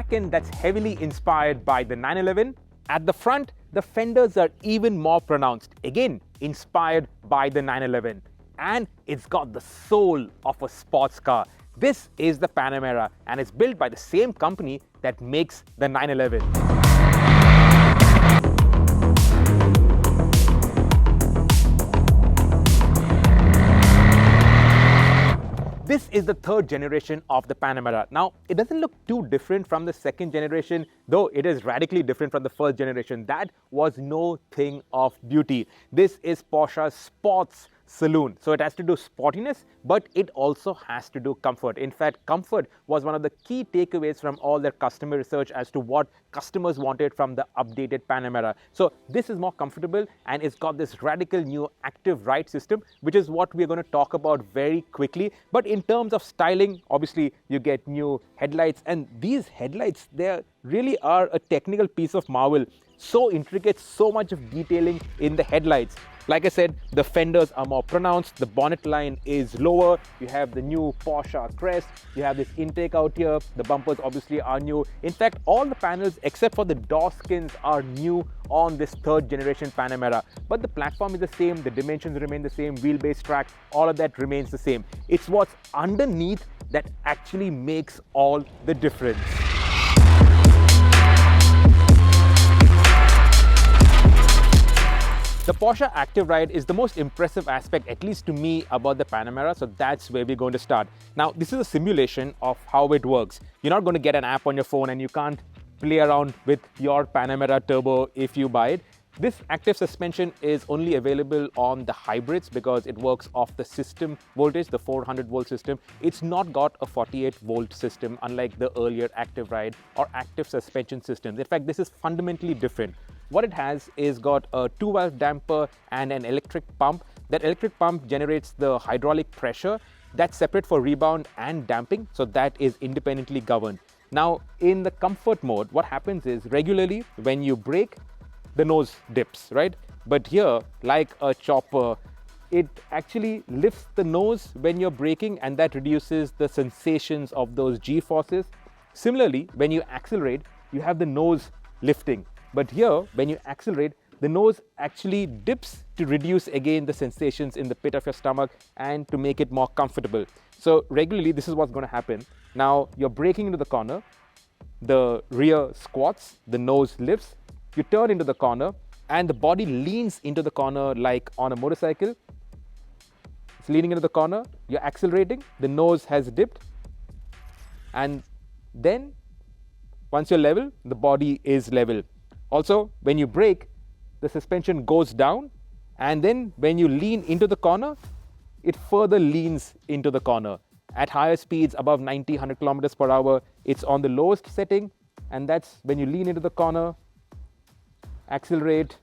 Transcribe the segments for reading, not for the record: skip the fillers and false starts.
back end that's heavily inspired by the 911. At the front, the fenders are even more pronounced, again inspired by the 911. And it's got the soul of a sports car. This is the Panamera, and it's built by the same company that makes the 911. This is the third generation of the Panamera. Now, it doesn't look too different from the second generation, though it is radically different from the first generation. That was no thing of beauty. This is Porsche's sports saloon. So it has to do sportiness, but it also has to do comfort. In fact, comfort was one of the key takeaways from all their customer research as to what customers wanted from the updated Panamera. So this is more comfortable, and it's got this radical new active ride system, which is what we're going to talk about very quickly. But in terms of styling, obviously you get new headlights, and these headlights, they really are a technical piece of marvel. So intricate, so much of detailing in the headlights. Like I said, the fenders are more pronounced, the bonnet line is lower, you have the new Porsche Crest, you have this intake out here, the bumpers obviously are new. In fact, all the panels except for the door skins are new on this third generation Panamera. But the platform is the same, the dimensions remain the same, wheelbase track, all of that remains the same. It's what's underneath that actually makes all the difference. The Porsche Active Ride is the most impressive aspect, at least to me, about the Panamera, so that's where we're going to start. Now, this is a simulation of how it works. You're not going to get an app on your phone and you can't play around with your Panamera Turbo if you buy it. This active suspension is only available on the hybrids because it works off the system voltage, the 400 volt system. It's not got a 48 volt system unlike the earlier Active Ride or active suspension systems. In fact, this is fundamentally different. What it has is got a 2-valve damper and an electric pump. That electric pump generates the hydraulic pressure that's separate for rebound and damping, so that is independently governed. Now, in the comfort mode, what happens is regularly when you brake, the nose dips, right? But here, like a chopper, it actually lifts the nose when you're braking, and that reduces the sensations of those G-forces. Similarly, when you accelerate, you have the nose lifting. But here, when you accelerate, the nose actually dips to reduce again the sensations in the pit of your stomach and to make it more comfortable. So regularly, this is what's going to happen. Now, you're braking into the corner, the rear squats, the nose lifts, you turn into the corner, and the body leans into the corner like on a motorcycle. It's leaning into the corner, you're accelerating, the nose has dipped, and then once you're level, the body is level. Also, when you brake, the suspension goes down, and then when you lean into the corner, it further leans into the corner. At higher speeds, above 90, 100 kilometers per hour, it's on the lowest setting, and that's when you lean into the corner, accelerate,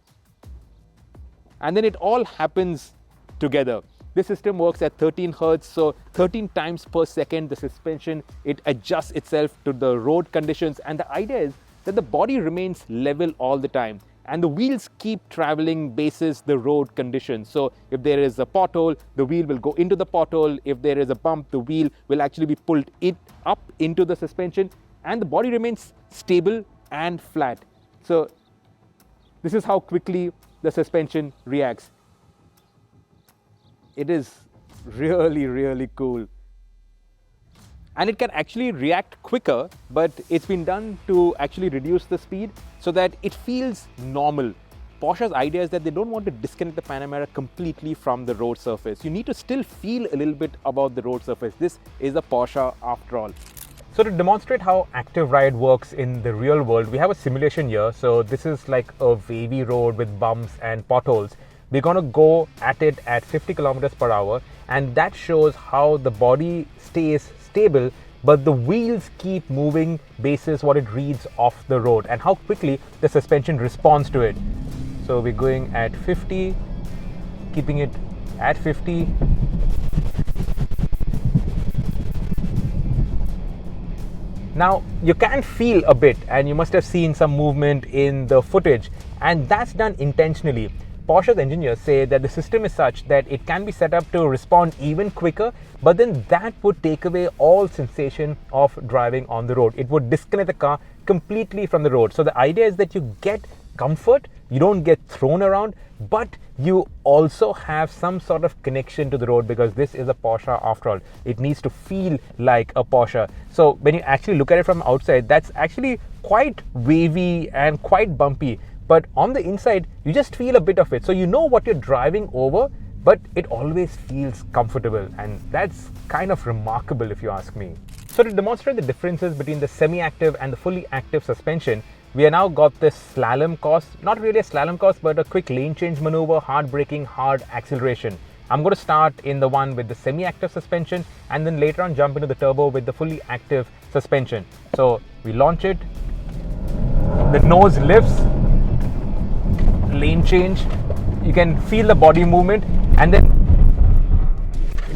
and then it all happens together. This system works at 13 Hertz, so 13 times per second, the suspension, it adjusts itself to the road conditions, and the idea is that the body remains level all the time and the wheels keep traveling basis the road conditions. So if there is a pothole, the wheel will go into the pothole. If there is a bump, the wheel will actually be pulled up into the suspension, and the body remains stable and flat. So this is how quickly the suspension reacts. It is really, really cool. And it can actually react quicker, but it's been done to actually reduce the speed so that it feels normal. Porsche's idea is that they don't want to disconnect the Panamera completely from the road surface. You need to still feel a little bit about the road surface. This is a Porsche after all. So to demonstrate how Active Ride works in the real world, we have a simulation here. So this is like a wavy road with bumps and potholes. We're going to go at it at 50 kilometers per hour, and that shows how the body stays stable, but the wheels keep moving basis what it reads off the road and how quickly the suspension responds to it. So we're going at 50, keeping it at 50. Now, you can feel a bit, and you must have seen some movement in the footage, and that's done intentionally. Porsche's engineers say that the system is such that it can be set up to respond even quicker, but then that would take away all sensation of driving on the road. It would disconnect the car completely from the road. So the idea is that you get comfort, you don't get thrown around, but you also have some sort of connection to the road, because this is a Porsche after all. It needs to feel like a Porsche. So when you actually look at it from outside, that's actually quite wavy and quite bumpy, but on the inside you just feel a bit of it. So you know what you're driving over, but it always feels comfortable, and that's kind of remarkable if you ask me. So to demonstrate the differences between the semi-active and the fully active suspension, we have now got this slalom course, not really a slalom course, but a quick lane change maneuver, hard braking, hard acceleration. I'm going to start in the one with the semi-active suspension, and then later on jump into the turbo with the fully active suspension. So we launch it, the nose lifts, lane change, you can feel the body movement, and then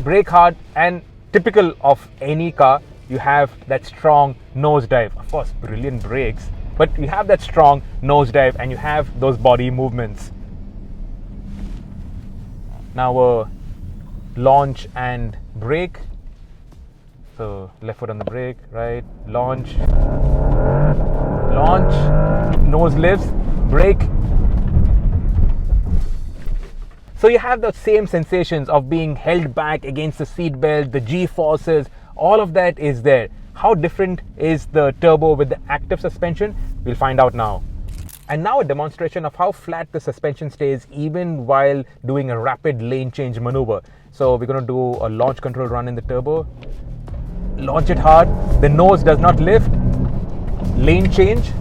brake hard, and typical of any car, you have that strong nose dive. Of course, brilliant brakes, but you have that strong nose dive and you have those body movements. Now launch and brake. So left foot on the brake, right, launch, nose lifts, brake. So you have the same sensations of being held back against the seat belt, the G-forces, all of that is there. How different is the turbo with the active suspension? We'll find out now. And now a demonstration of how flat the suspension stays even while doing a rapid lane change maneuver. So we're going to do a launch control run in the turbo. Launch it hard. The nose does not lift. Lane change,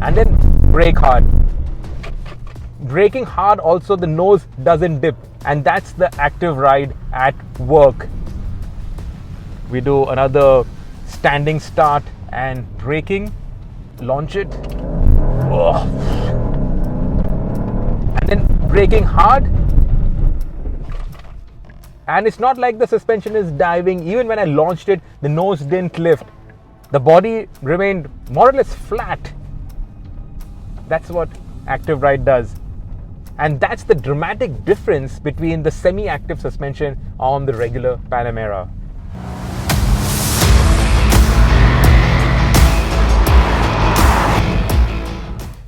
and then brake hard. Braking hard also, the nose doesn't dip, and that's the active ride at work. We do another standing start and braking, launch it, and then braking hard. And it's not like the suspension is diving. Even when I launched it, the nose didn't lift. The body remained more or less flat. That's what active ride does. And that's the dramatic difference between the semi-active suspension on the regular Panamera.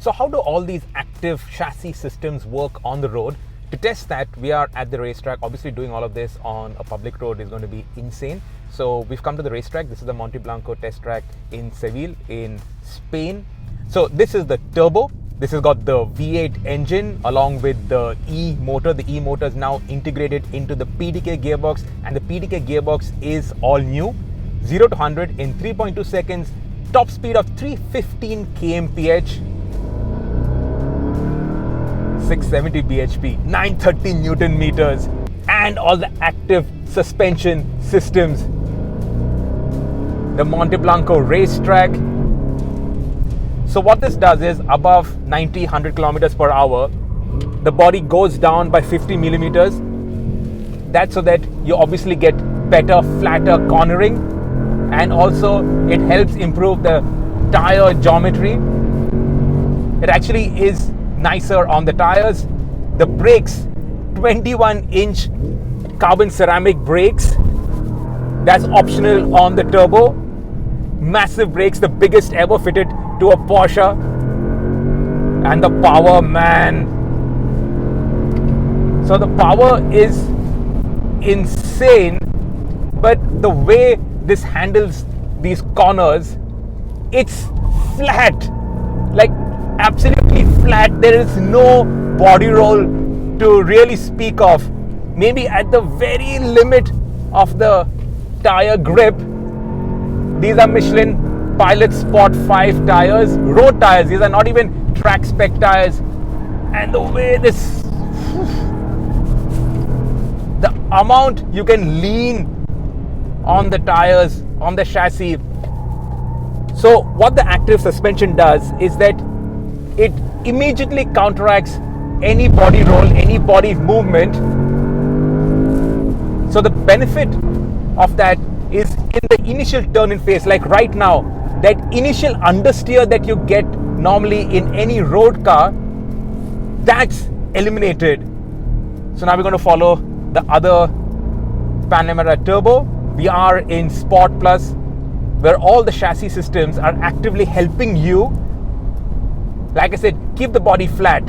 So how do all these active chassis systems work on the road? To test that, we are at the racetrack. Obviously doing all of this on a public road is going to be insane. So we've come to the racetrack. This is the Monte Blanco test track in Seville in Spain. So this is the turbo. This has got the V8 engine along with the E motor. The E motor is now integrated into the PDK gearbox, and the PDK gearbox is all new. 0 to 100 in 3.2 seconds, top speed of 315 kmph, 670 bhp, 930 newton meters, and all the active suspension systems. The Monte Blanco racetrack. So what this does is above 90-100 kilometers per hour, the body goes down by 50 millimeters. That's so that you obviously get better, flatter cornering, and also it helps improve the tire geometry. It actually is nicer on the tires. The brakes, 21-inch carbon ceramic brakes. That's optional on the turbo. Massive brakes, the biggest ever fitted to a Porsche. And the power, man. So the power is insane, but the way this handles these corners, it's flat, like absolutely flat. There is no body roll to really speak of. Maybe at the very limit of the tire grip. These are Michelin Pilot Sport 5 tires, road tires. These are not even track spec tires. And the way this, the amount you can lean on the tires, on the chassis. So what the active suspension does is that it immediately counteracts any body roll, any body movement. So the benefit of that is in the initial turn in phase, like right now, that initial understeer that you get normally in any road car, that's eliminated. So now we're going to follow the other Panamera Turbo. We are in Sport Plus. where all the chassis systems are actively helping you, like I said, keep the body flat.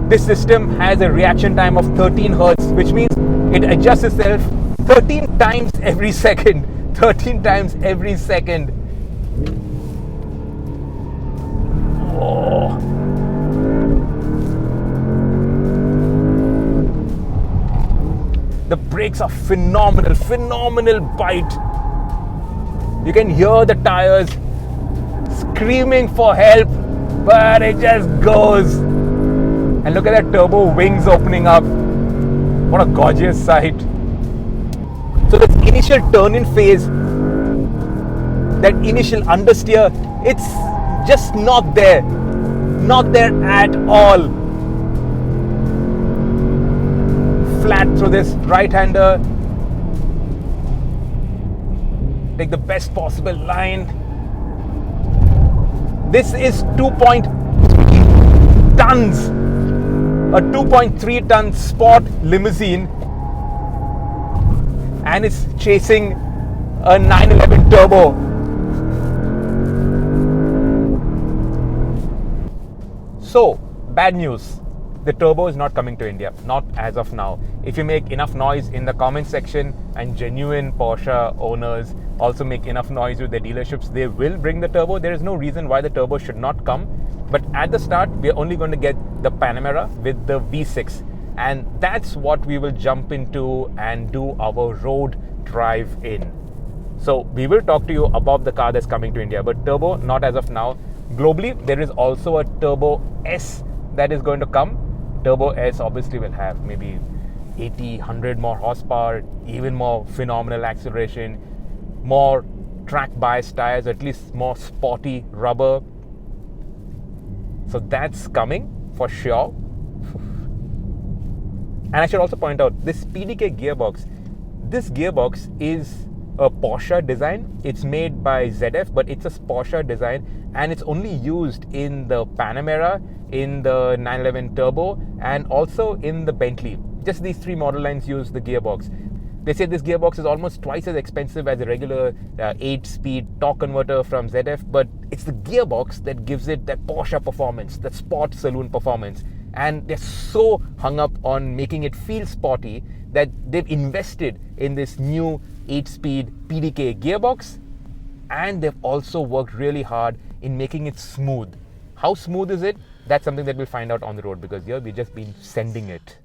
This system has a reaction time of 13 Hertz, which means it adjusts itself 13 times every second. 13 times every second. Oh. The brakes are phenomenal, phenomenal bite. You can hear the tires screaming for help, but it just goes. And look at that turbo wings opening up. What a gorgeous sight. So this initial turn-in phase, that initial understeer, it's just not there. Not there at all. Flat through this right-hander. Take the best possible line. This is 2.3 tons. A 2.3 ton sport limousine, and it's chasing a 911 turbo. So, bad news. The turbo is not coming to India, not as of now. If you make enough noise in the comment section and genuine Porsche owners also make enough noise with their dealerships, they will bring the turbo. There is no reason why the turbo should not come. But at the start, we're only going to get the Panamera with the V6. And that's what we will jump into and do our road drive in. So we will talk to you about the car that's coming to India. But turbo, not as of now. Globally, there is also a Turbo S that is going to come. Turbo S obviously will have maybe 80, 100 more horsepower, even more phenomenal acceleration, more track bias tires, or at least more sporty rubber. So that's coming for sure. And I should also point out this PDK gearbox. This gearbox is a Porsche design. It's made by ZF, but it's a Porsche design, and it's only used in the Panamera, in the 911 Turbo, and also in the Bentley. Just these three model lines use the gearbox. They say this gearbox is almost twice as expensive as a regular 8-speed torque converter from ZF, but it's the gearbox that gives it that Porsche performance, that sport saloon performance. And they're so hung up on making it feel sporty that they've invested in this new 8-speed PDK gearbox, and they've also worked really hard in making it smooth. How smooth is it? That's something that we'll find out on the road, because here we've just been sending it.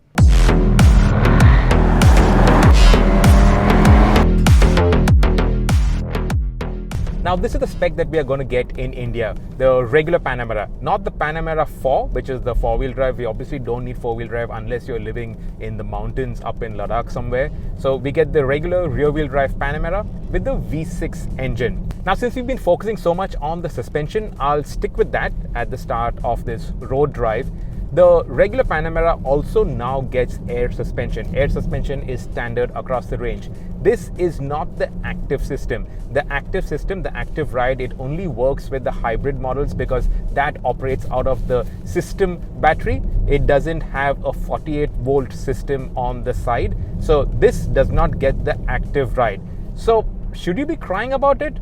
Now this is the spec that we are going to get in India, the regular Panamera, not the Panamera 4, which is the 4-wheel drive. We obviously don't need 4-wheel drive unless you're living in the mountains up in Ladakh somewhere. So we get the regular rear-wheel drive Panamera with the V6 engine. Now since we've been focusing so much on the suspension, I'll stick with that at the start of this road drive. The regular Panamera also now gets air suspension. Air suspension is standard across the range. This is not the active system. The active system, the active ride, it only works with the hybrid models because that operates out of the system battery. It doesn't have a 48-volt system on the side. So this does not get the active ride. So should you be crying about it?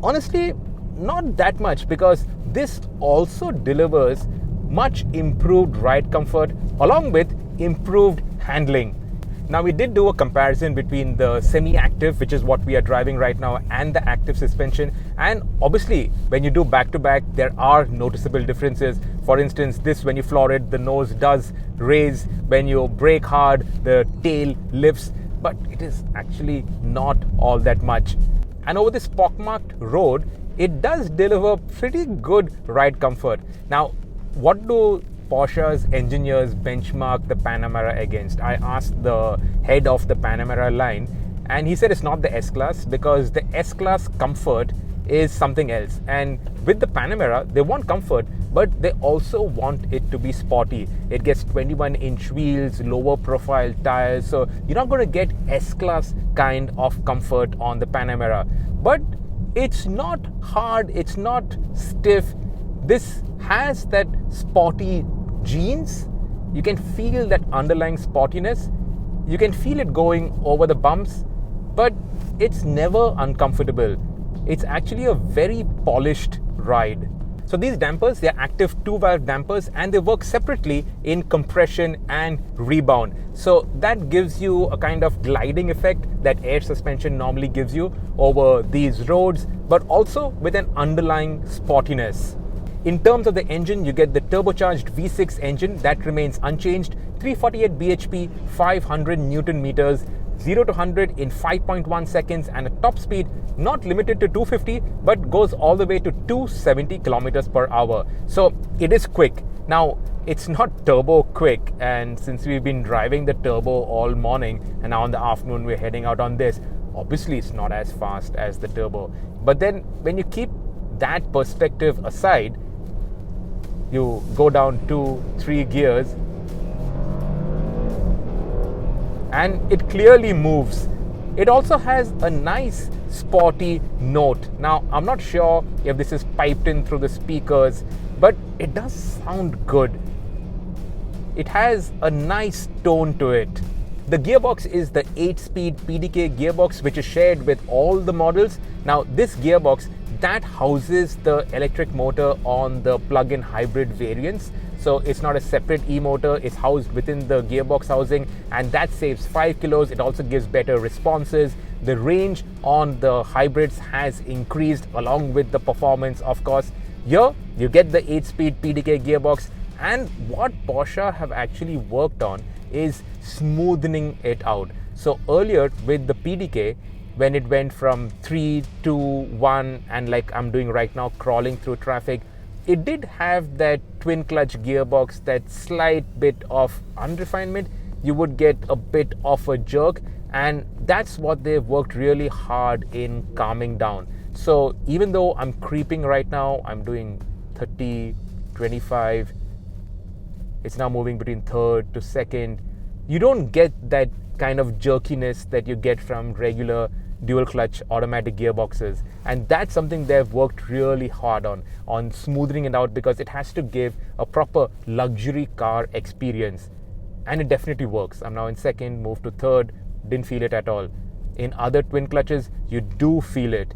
Honestly, not that much, because this also delivers much improved ride comfort along with improved handling. Now we did do a comparison between the semi-active, which is what we are driving right now, and the active suspension, and obviously when you do back-to-back there are noticeable differences. For instance, this, when you floor it, the nose does raise. When you brake hard, the tail lifts, but it is actually not all that much. And over this pockmarked road, it does deliver pretty good ride comfort. Now, what do Porsche's engineers benchmark the Panamera against? I asked the head of the Panamera line, and he said it's not the S-Class, because the S-Class comfort is something else. And with the Panamera, they want comfort, but they also want it to be sporty. It gets 21-inch wheels, lower profile tires, so you're not going to get S-Class kind of comfort on the Panamera. But it's not hard, it's not stiff. This has that sporty genes. You can feel that underlying sportiness. You can feel it going over the bumps. but it's never uncomfortable. It's actually a very polished ride. So these dampers, they're active 2-valve dampers and they work separately in compression and rebound. So that gives you a kind of gliding effect that air suspension normally gives you over these roads, but also with an underlying sportiness. In terms of the engine, you get the turbocharged V6 engine that remains unchanged, 348 bhp, 500 Newton meters, 0 to 100 in 5.1 seconds, and a top speed not limited to 250 but goes all the way to 270 kilometers per hour. So it is quick. Now it's not turbo quick, and since we've been driving the turbo all morning and now in the afternoon we're heading out on this, obviously it's not as fast as the turbo. But then when you keep that perspective aside, you go down 2-3 gears and it clearly moves. It also has a nice sporty note. Now, I'm not sure if this is piped in through the speakers, but it does sound good. It has a nice tone to it. The gearbox is the 8-speed PDK gearbox, which is shared with all the models. Now, this gearbox, that houses the electric motor on the plug-in hybrid variants. So it's not a separate e-motor, it's housed within the gearbox housing, and that saves 5 kilos. It also gives better responses. The range on the hybrids has increased along with the performance, of course. Here, you get the 8-speed PDK gearbox, and what Porsche have actually worked on is smoothing it out. So earlier with the PDK, when it went from 3 to 1, and like I'm doing right now, crawling through traffic, it did have that twin clutch gearbox, that slight bit of unrefinement. You would get a bit of a jerk, and that's what they've worked really hard in calming down. So even though I'm creeping right now, I'm doing 30, 25, it's now moving between third to second, you don't get that kind of jerkiness that you get from regular dual clutch automatic gearboxes, and that's something they've worked really hard on smoothing it out, because it has to give a proper luxury car experience, and it definitely works. I'm now in second, moved to third, didn't feel it at all. In other twin clutches, you do feel it.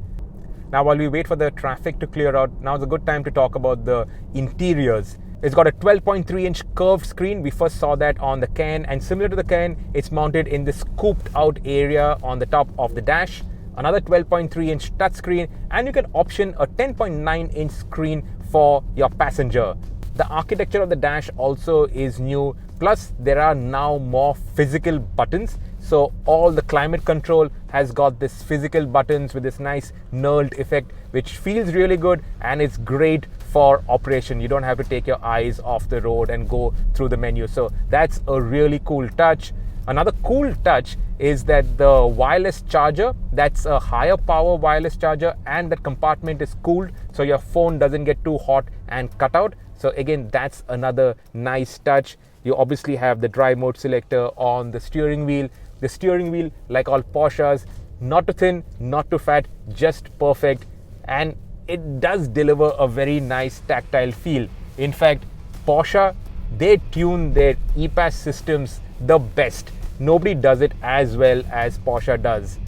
Now, while we wait for the traffic to clear out, now is a good time to talk about the interiors. It's got a 12.3-inch curved screen. We first saw that on the Cayenne, and similar to the Cayenne, it's mounted in this scooped out area on the top of the dash. Another 12.3-inch touchscreen, and you can option a 10.9-inch screen for your passenger. The architecture of the dash also is new, plus there are now more physical buttons. So all the climate control has got this physical buttons with this nice knurled effect, which feels really good, and it's great for operation. You don't have to take your eyes off the road and go through the menu. So that's a really cool touch. Another cool touch is that the wireless charger, that's a higher power wireless charger, and that compartment is cooled so your phone doesn't get too hot and cut out. So again, that's another nice touch. You obviously have the drive mode selector on the steering wheel. The steering wheel, like all Porsches, not too thin, not too fat, just perfect. And it does deliver a very nice tactile feel. In fact, Porsche, they tune their EPAS systems the best. Nobody does it as well as Porsche does.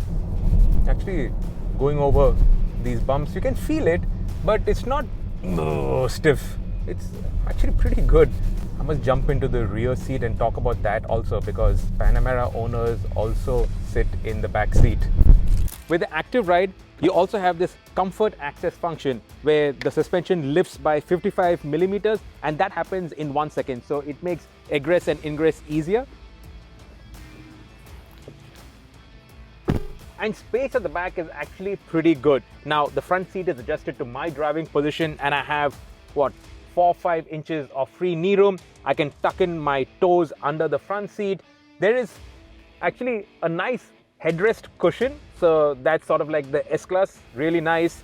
Actually, going over these bumps, you can feel it, but it's not stiff. It's actually pretty good. I must jump into the rear seat and talk about that also, because Panamera owners also sit in the back seat. With the active ride, you also have this comfort access function where the suspension lifts by 55 millimeters, and that happens in 1 second. So it makes egress and ingress easier. And space at the back is actually pretty good. Now, the front seat is adjusted to my driving position, and I have, 4-5 inches of free knee room. I can tuck in my toes under the front seat. There is actually a nice headrest cushion, so that's sort of like the S-Class, really nice.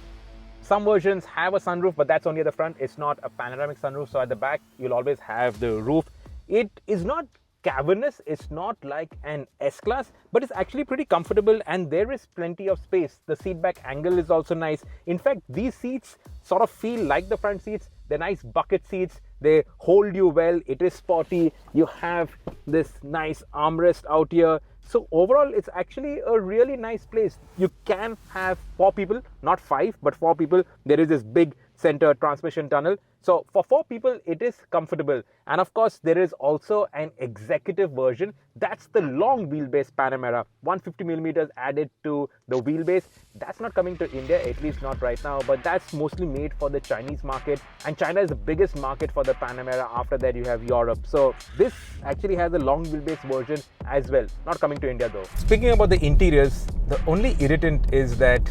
Some versions have a sunroof, but that's only at the front. It's not a panoramic sunroof, so at the back you'll always have the roof. It is not cavernous, it's not like an S-Class, but it's actually pretty comfortable, and there is plenty of space. The seat back angle is also nice. In fact, these seats sort of feel like the front seats. They're nice bucket seats, they hold you well, it is sporty. You have this nice armrest out here, So overall, it's actually a really nice place. You can have 4 people, not 5, but 4 people. There is this big center transmission tunnel. So for 4 people, it is comfortable. And of course, there is also an executive version. That's the long wheelbase Panamera, 150 millimeters added to the wheelbase. That's not coming to India, at least not right now, but that's mostly made for the Chinese market. And China is the biggest market for the Panamera. After that, you have Europe. So this actually has a long wheelbase version as well. Not coming to India though. Speaking about the interiors, the only irritant is that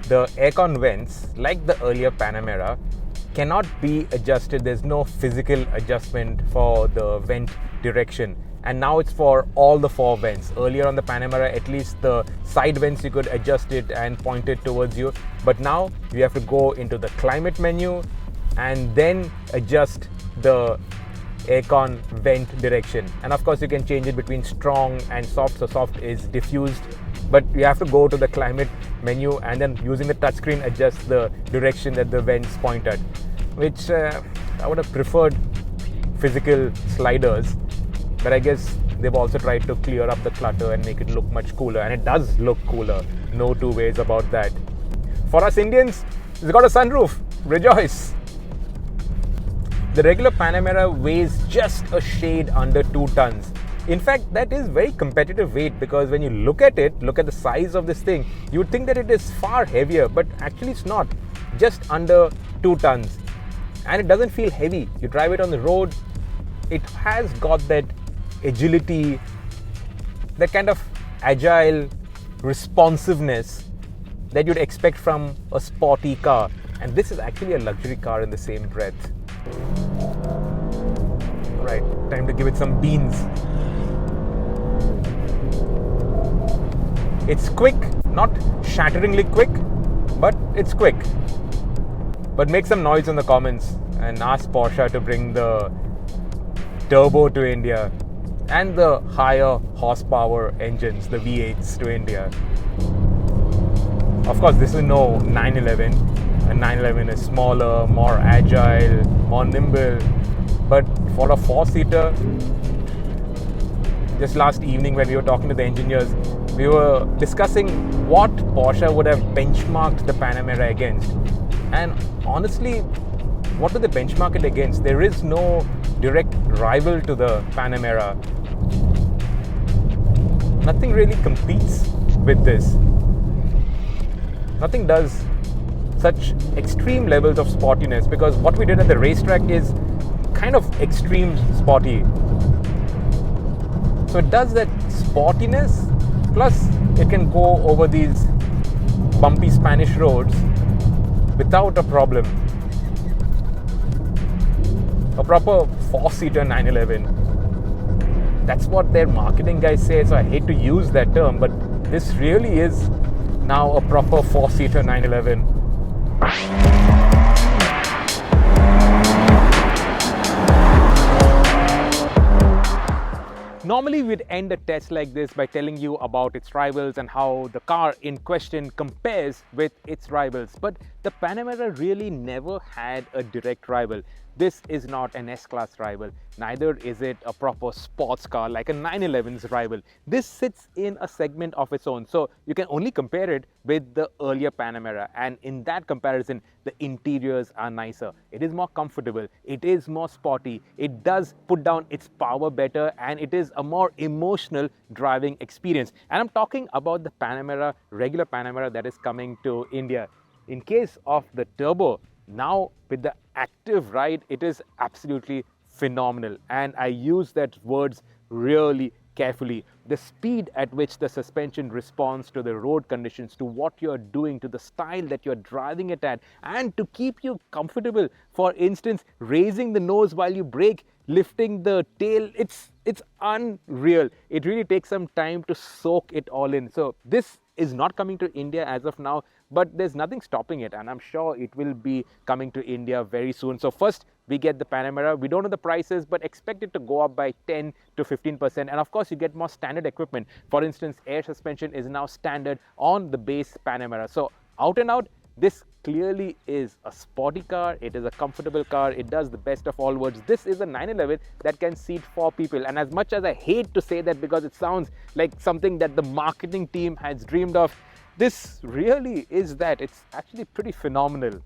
the aircon vents, like the earlier Panamera, cannot be adjusted. There's no physical adjustment for the vent direction. And now it's for all the 4 vents. Earlier on the Panamera, at least the side vents, you could adjust it and point it towards you. But now you have to go into the climate menu and then adjust the aircon vent direction. And of course, you can change it between strong and soft. So soft is diffused, but you have to go to the climate menu and then using the touchscreen adjust the direction that the vents point at, which I would have preferred physical sliders, but I guess they've also tried to clear up the clutter and make it look much cooler, and it does look cooler, no two ways about that. For us Indians, it's got a sunroof. Rejoice! The regular Panamera weighs just a shade under 2 tons. In fact, that is very competitive weight, because when you look at it, look at the size of this thing, you would think that it is far heavier, but actually it's not. Just under 2 tons. And it doesn't feel heavy. You drive it on the road, it has got that agility, that kind of agile responsiveness that you'd expect from a sporty car. And this is actually a luxury car in the same breath. Right, time to give it some beans. It's quick, not shatteringly quick, but it's quick. But make some noise in the comments and ask Porsche to bring the turbo to India and the higher horsepower engines, the V8s, to India. Of course, this is no 911. A 911 is smaller, more agile, more nimble. But for a 4-seater, just last evening when we were talking to the engineers, we were discussing what Porsche would have benchmarked the Panamera against. And honestly, what do they benchmark it against? There is no direct rival to the Panamera. Nothing really competes with this. Nothing does such extreme levels of sportiness, because what we did at the racetrack is kind of extreme sporty. So it does that sportiness, plus it can go over these bumpy Spanish roads without a problem. A proper 4-seater 911. That's what their marketing guys say, so I hate to use that term, but this really is now a proper 4-seater 911. Normally we'd end a test like this by telling you about its rivals and how the car in question compares with its rivals. But the Panamera really never had a direct rival. This is not an S-Class rival. Neither is it a proper sports car like a 911's rival. This sits in a segment of its own. So you can only compare it with the earlier Panamera. And in that comparison, the interiors are nicer. It is more comfortable. It is more sporty. It does put down its power better, and it is a more emotional driving experience. And I'm talking about the Panamera, regular Panamera that is coming to India. In case of the turbo, now with the active ride, it is absolutely phenomenal, and I use that words really carefully. The speed at which the suspension responds to the road conditions, to what you're doing, to the style that you're driving it at, and to keep you comfortable. For instance, raising the nose while you brake, lifting the tail, it's unreal. It really takes some time to soak it all in. So this is not coming to India as of now, but there's nothing stopping it, and I'm sure it will be coming to India very soon. So first we get the Panamera. We don't know the prices, but expect it to go up by 10 to 15%. And of course, you get more standard equipment. For instance, air suspension is now standard on the base Panamera. So out and out, this clearly is a sporty car, it is a comfortable car, it does the best of all worlds. This is a 911 that can seat 4 people, and as much as I hate to say that because it sounds like something that the marketing team has dreamed of, this really is that. It's actually pretty phenomenal.